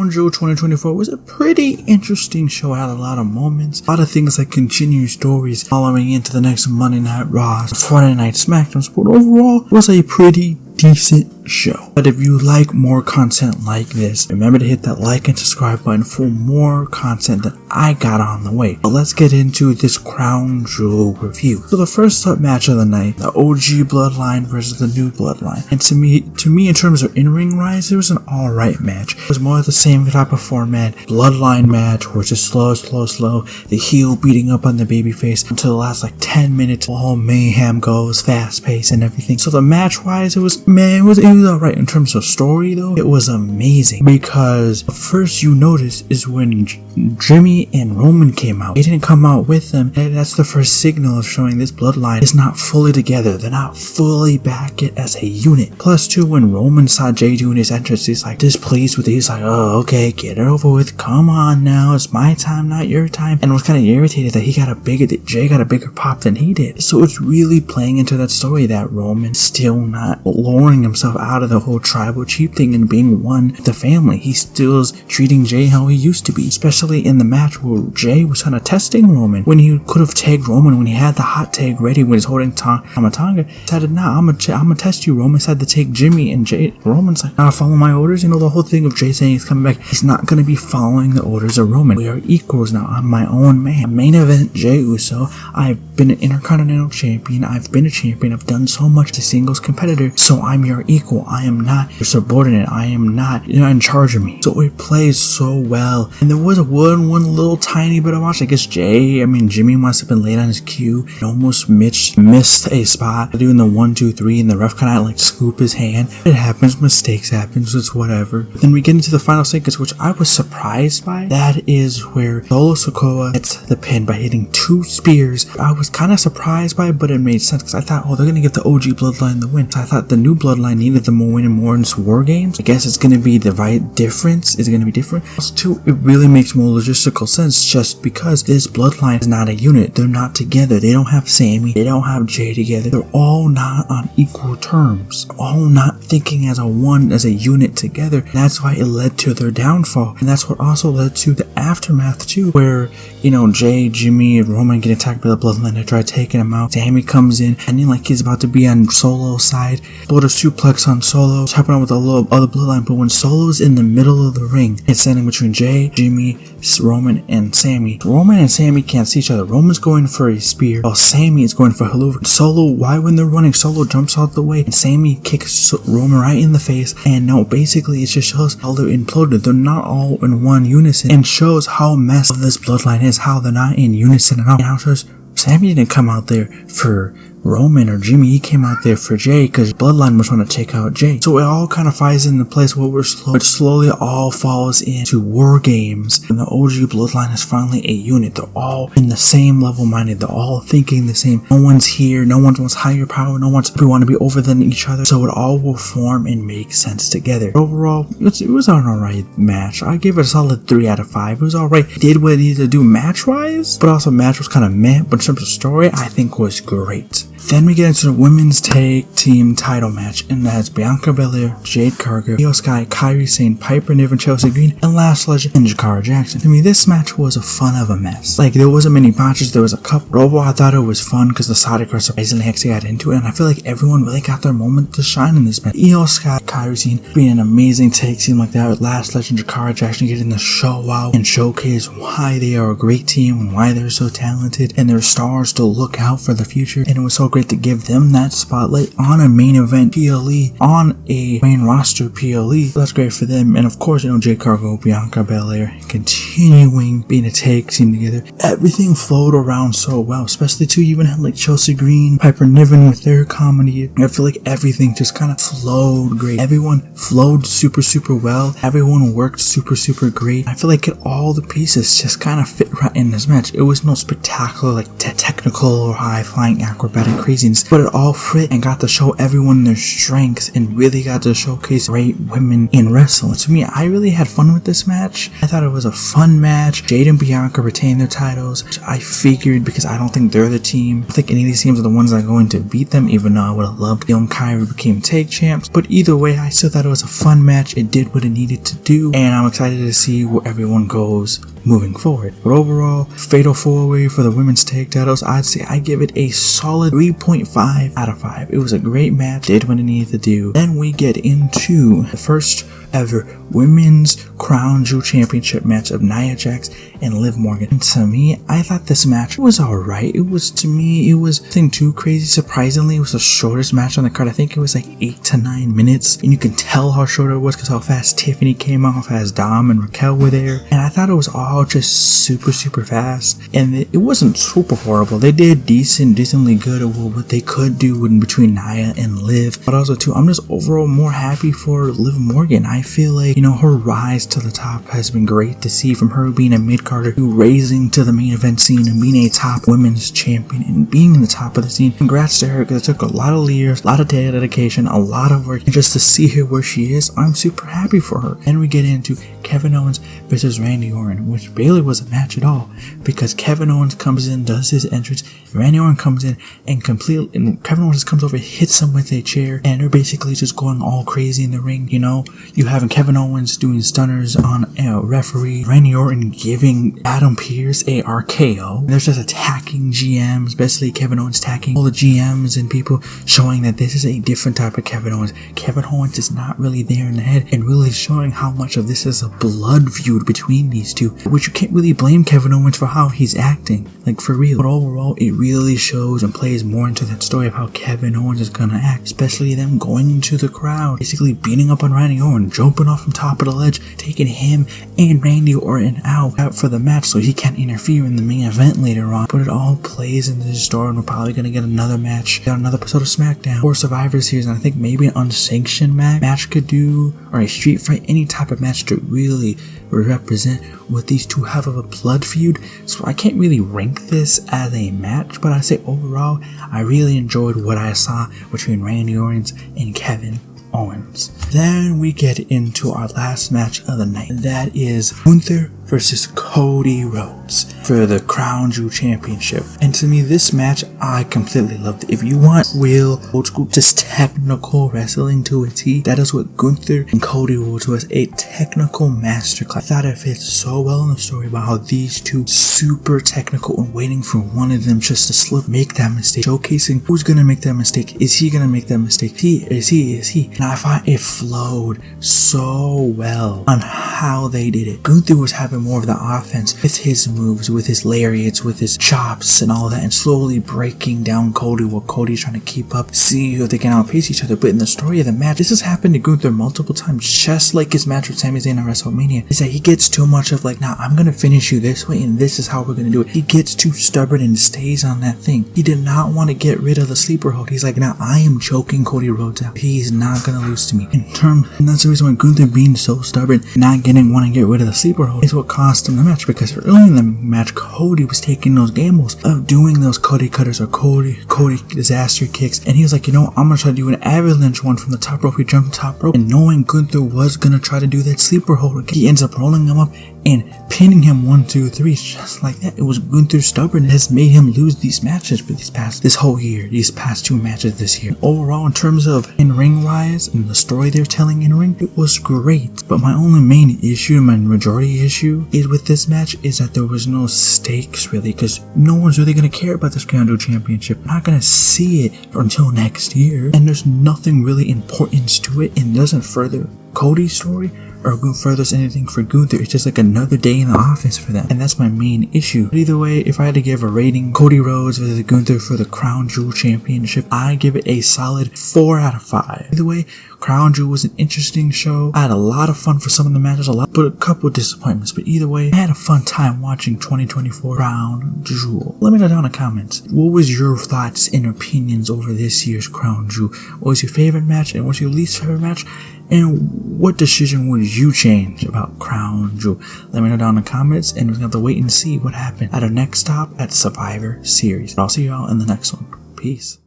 Crown Jewel 2024 was a pretty interesting show. It had a lot of moments, a lot of things that continue stories following into the next Monday Night Raw, Friday Night SmackDown. But overall, it was a pretty decent show. But if you like more content like this, remember to hit that like and subscribe button for more content that I got on the way. But let's get into this Crown Jewel review. So the first match of the night, the OG Bloodline versus the New Bloodline. And to me in terms of in-ring rise, it was an alright match. It was more of the same type of format, Bloodline match, where it's just slow, the heel beating up on the babyface until the last like 10 minutes, all mayhem goes, fast pace and everything. So the match wise, it was alright. In terms of story though, it was amazing, because the first you notice is when Jimmy and Roman came out. They didn't come out with them, and that's the first signal of showing this bloodline is not fully together. They're not fully back as a unit. Plus two, when Roman saw Jay doing his entrance, he's like displeased with it. He's like, oh, okay, get it over with. Come on now, it's my time, not your time. And was kind of irritated that Jay got a bigger pop than he did. So it's really playing into that story that Roman's still not lowering himself out of the whole tribal chief thing and being one with the family. He still is treating Jay how he used to be, especially in the match where Jay was kind of testing Roman when he could have tagged Roman when he had the hot tag ready when he's holding Tamatonga. Decided, nah, I'm gonna test you. Roman decided to take Jimmy, and Roman's like, nah, follow my orders. You know, the whole thing of Jay saying he's coming back, he's not gonna be following the orders of Roman. We are equals now. I'm my own man. Main event, Jay Uso. I've been an Intercontinental Champion. I've been a champion. I've done so much as a singles competitor, so I'm your equal. I am not your subordinate. I am not, you're not in charge of me. So it plays so well. And there was one little tiny bit of watch. I guess Jimmy must have been late on his cue and almost missed a spot doing the 1, 2, 3, and the ref kind of like scoop his hand. It happens, mistakes happens, it's whatever. But then we get into the final sequence, which I was surprised by. That is where Solo Sikoa gets the pin by hitting 2 spears. I was kind of surprised by it, but it made sense because I thought, oh, they're gonna give the OG Bloodline the win. So I thought the New Bloodline needed the more win and more in this War Games. I guess it's gonna be the right difference. Is it gonna be different? Also, too, it really makes more logistical sense just because this bloodline is not a unit. They're not together. They don't have Sammy. They don't have Jay together. They're all not on equal terms. They're all not thinking as a unit together. And that's why it led to their downfall. And that's what also led to the aftermath too, where, you know, Jay, Jimmy, and Roman get attacked by the bloodline. They try taking him out. Sammy comes in, and then like he's about to be on Solo's side. Blood a suplex on Solo. It's happening with the other bloodline, but when Solo's in the middle of the ring, it's standing between Jay, Jimmy, Roman, and Sammy. Roman and Sammy can't see each other. Roman's going for a spear, while Sammy is going for a hello. Solo, why when they're running, Solo jumps out the way, and Sammy kicks Roman right in the face. And no, basically it just shows how they're imploded. They're not all in one unison, and shows how messed up this bloodline is, how they're not in unison at all. And how it shows Sammy didn't come out there for Roman or Jimmy, he came out there for Jay because Bloodline was trying to take out Jay. So it all kind of falls into place where it slowly all falls into War Games, and the OG Bloodline is finally a unit. They're all in the same level minded. They're all thinking the same. No one's here. No one wants higher power. No one's we want to be over than each other. So it all will form and make sense together. Overall, it was an alright match. I gave it a solid 3 out of 5. It was alright. It did what it needed to do match wise, but also match was kind of meh. But in terms of story, I think was great. Then we get into the women's tag team title match, and that's Bianca Belair, Jade Cargill, Io Sky, Kairi Sane, Piper Niven, Chelsea Green, and Last Legend and Jakara Jackson. To me, this match was a fun of a mess. Like, there wasn't many botches, there was a couple. Overall, I thought it was fun because the Saudi girls surprisingly actually got into it, and I feel like everyone really got their moment to shine in this match. Io Sky, Kairi Sane being an amazing tag team like that, with Last Legend, Jakara Jackson getting the show out and showcase why they are a great team and why they're so talented and they're stars to look out for the future. And it was so great to give them that spotlight on a main event PLE, on a main roster PLE. So that's great for them. And of course, you know, Jade Cargill, Bianca Belair continuing being a tag team together. Everything flowed around so well, especially too, you even had like Chelsea Green, Piper Niven with their comedy. I feel like everything just kind of flowed great. Everyone flowed super well. Everyone worked super great. I feel like all the pieces just kind of fit right in this match. It was no spectacular like technical or high flying acrobatic craziness, but it all fit and got to show everyone their strengths and really got to showcase great women in wrestling. To me, I really had fun with this match. I thought it was a fun match. Jade and Bianca retained their titles, which I figured because I don't think they're the team. I don't think any of these teams are the ones that are going to beat them, even though I would have loved Io and Kyrie became tag champs. But either way, I still thought it was a fun match. It did what it needed to do, and I'm excited to see where everyone goes moving forward. But overall, fatal 4-way for the women's tag titles, I'd say I give it a solid 3.5 out of 5. It was a great match, did what it needed to do. Then we get into the first ever women's crown jewel championship match of Nia Jax and Liv Morgan. And to me, I thought this match was alright. It was nothing too crazy. Surprisingly, it was the shortest match on the card. I think it was like 8 to 9 minutes, and you can tell how short it was because how fast Tiffany came out, how fast Dom and Raquel were there, and I thought it was all just super fast, and it wasn't super horrible. They did decently good at what they could do in between Nia and Liv, but also too, I'm just overall more happy for Liv Morgan. I feel like, her rise to the top has been great to see, from her being a mid-carder to raising to the main event scene and being a top women's champion and being in the top of the scene. Congrats to her, because it took a lot of years, a lot of dedication, a lot of work, and just to see her where she is, I'm super happy for her. And we get into Kevin Owens versus Randy Orton, which barely was a match at all, because Kevin Owens comes in, does his entrance, Randy Orton comes in and Kevin Owens comes over, hits him with a chair, and they're basically just going all crazy in the ring. You having Kevin Owens doing stunners on a referee, Randy Orton giving Adam Pearce a RKO. They're just attacking GMs, basically Kevin Owens attacking all the GMs and people, showing that this is a different type of Kevin Owens. Kevin Owens is not really there in the head, and really showing how much of this is a blood feud between these two, which you can't really blame Kevin Owens for how he's acting, like for real. But overall, it really shows and plays more into that story of how Kevin Owens is gonna act, especially them going into the crowd, basically beating up on Randy Orton, jumping off from top of the ledge, taking him and Randy Orton out for the match so he can't interfere in the main event later on. But it all plays into the story, and we're probably gonna get another match, another episode of SmackDown or Survivor Series, and I think maybe an unsanctioned match could do, or a street fight, any type of match to really represent what these two have of a blood feud. So I can't really rank this as a match, but I say overall, I really enjoyed what I saw between Randy Orton and Kevin Owens. Then we get into our last match of the night. That is Gunther versus Cody Rhodes for the Crown Jewel Championship. And to me, this match, I completely loved it. If you want real old school, just technical wrestling to a T, that is what Gunther and Cody Rhodes was, a technical masterclass. I thought it fit so well in the story about how these two super technical and waiting for one of them just to slip, make that mistake, showcasing who's gonna make that mistake. Is he gonna make that mistake? Is he? And I thought it flowed so well on how they did it. Gunther was having more of the offense with his moves, with his lariats, with his chops and all that, and slowly breaking down Cody while Cody's trying to keep up, see if they can outpace each other. But in the story of the match, this has happened to Gunther multiple times, just like his match with Sami Zayn at WrestleMania, is that he gets too much of like, nah, I'm gonna finish you this way and this is how we're gonna do it. He gets too stubborn and stays on that thing. He did not want to get rid of the sleeper hold. He's like, nah, I am choking Cody Rhodes out. He's not gonna lose to me. And that's the reason why Gunther being so stubborn, not want to get rid of the sleeper hold, is what cost him the match, because early in the match, Cody was taking those gambles of doing those Cody cutters or Cody disaster kicks, and he was like, I'm gonna try to do an avalanche one from the top rope. He jumped the top rope, and knowing Gunther was gonna try to do that sleeper hold, he ends up rolling him up and pinning him 1, 2, 3, just like that. It was Gunther's stubbornness has made him lose these matches for this whole year, these past 2 matches this year. Overall, in terms of in-ring wise and the story they're telling in ring, it was great. But my only main issue, my majority issue, is with this match is that there was no stakes really, because no one's really gonna care about this Crown Jewel Championship. I'm not gonna see it until next year, and there's nothing really importance to it, and doesn't further Cody's story or furthers anything for Gunther. It's just like another day in the office for them, and that's my main issue. But either way, if I had to give a rating, Cody Rhodes versus Gunther for the Crown Jewel Championship, I give it a solid 4 out of 5. Either way, Crown Jewel was an interesting show. I had a lot of fun for some of the matches, but a couple of disappointments. But either way, I had a fun time watching 2024 Crown Jewel. Let me know down in the comments, what was your thoughts and opinions over this year's Crown Jewel? What was your favorite match and what's your least favorite match? And what decision would you change about Crown Jewel? Let me know down in the comments, and we're gonna have to wait and see what happened at our next stop at Survivor Series. I'll see y'all in the next one. Peace.